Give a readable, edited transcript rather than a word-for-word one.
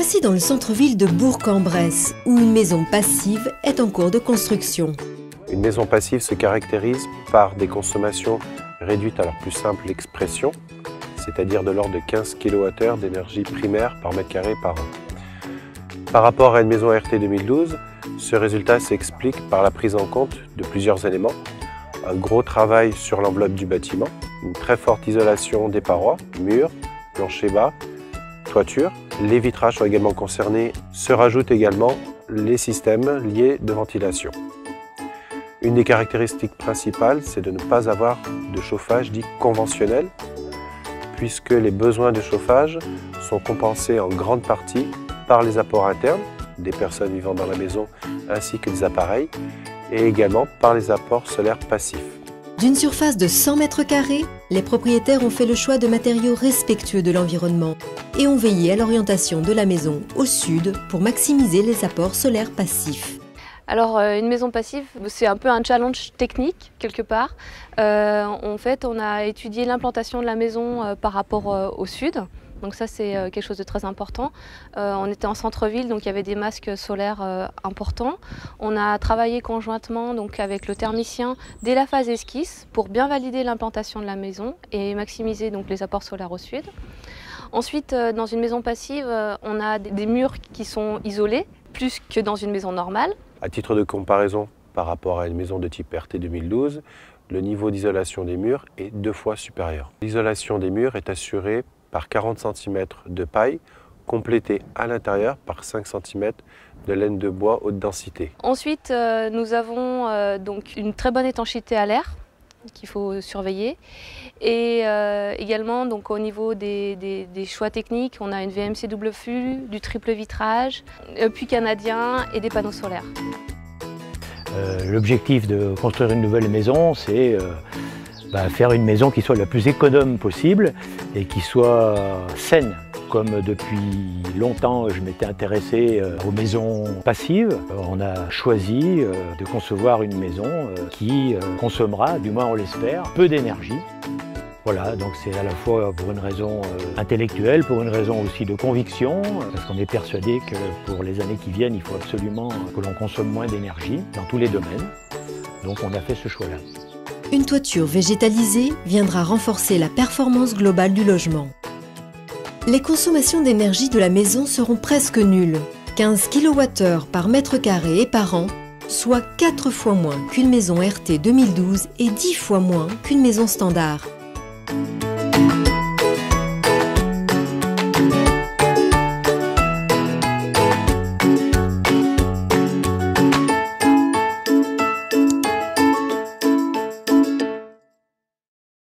voici dans le centre-ville de Bourg-en-Bresse, où une maison passive est en cours de construction. Une maison passive se caractérise par des consommations réduites à leur plus simple expression, c'est-à-dire de l'ordre de 15 kWh d'énergie primaire par mètre carré par an. Par rapport à une maison RT 2012, ce résultat s'explique par la prise en compte de plusieurs éléments. Un gros travail sur l'enveloppe du bâtiment, une très forte isolation des parois, murs, plancher bas, toiture. Les vitrages sont également concernés. Se rajoutent également les systèmes liés de ventilation. Une des caractéristiques principales, c'est de ne pas avoir de chauffage dit conventionnel, puisque les besoins de chauffage sont compensés en grande partie par les apports internes des personnes vivant dans la maison ainsi que des appareils, et également par les apports solaires passifs. D'une surface de 100 m², les propriétaires ont fait le choix de matériaux respectueux de l'environnement et ont veillé à l'orientation de la maison au sud pour maximiser les apports solaires passifs. Alors une maison passive, c'est un peu un challenge technique quelque part. En fait, on a étudié l'implantation de la maison par rapport au sud. Donc ça, c'est quelque chose de très important. On était en centre-ville, donc il y avait des masques solaires importants. On a travaillé conjointement donc, avec le thermicien dès la phase esquisse pour bien valider l'implantation de la maison et maximiser donc, les apports solaires au sud. Ensuite, dans une maison passive, on a des murs qui sont isolés, plus que dans une maison normale. À titre de comparaison, par rapport à une maison de type RT 2012, le niveau d'isolation des murs est 2 fois supérieur. L'isolation des murs est assurée par 40 cm de paille, complétée à l'intérieur par 5 cm de laine de bois haute densité. Ensuite, nous avons donc une très bonne étanchéité à l'air qu'il faut surveiller. Et également, donc, au niveau des choix techniques, on a une VMC double flux, du triple vitrage, puits canadien et des panneaux solaires. L'objectif de construire une nouvelle maison, c'est faire une maison qui soit la plus économe possible et qui soit saine. Comme depuis longtemps je m'étais intéressé aux maisons passives, on a choisi de concevoir une maison qui consommera, du moins on l'espère, peu d'énergie. Voilà, donc c'est à la fois pour une raison intellectuelle, pour une raison aussi de conviction, parce qu'on est persuadé que pour les années qui viennent, il faut absolument que l'on consomme moins d'énergie dans tous les domaines. Donc on a fait ce choix-là. Une toiture végétalisée viendra renforcer la performance globale du logement. Les consommations d'énergie de la maison seront presque nulles, 15 kWh par mètre carré et par an, soit 4 fois moins qu'une maison RT 2012 et 10 fois moins qu'une maison standard.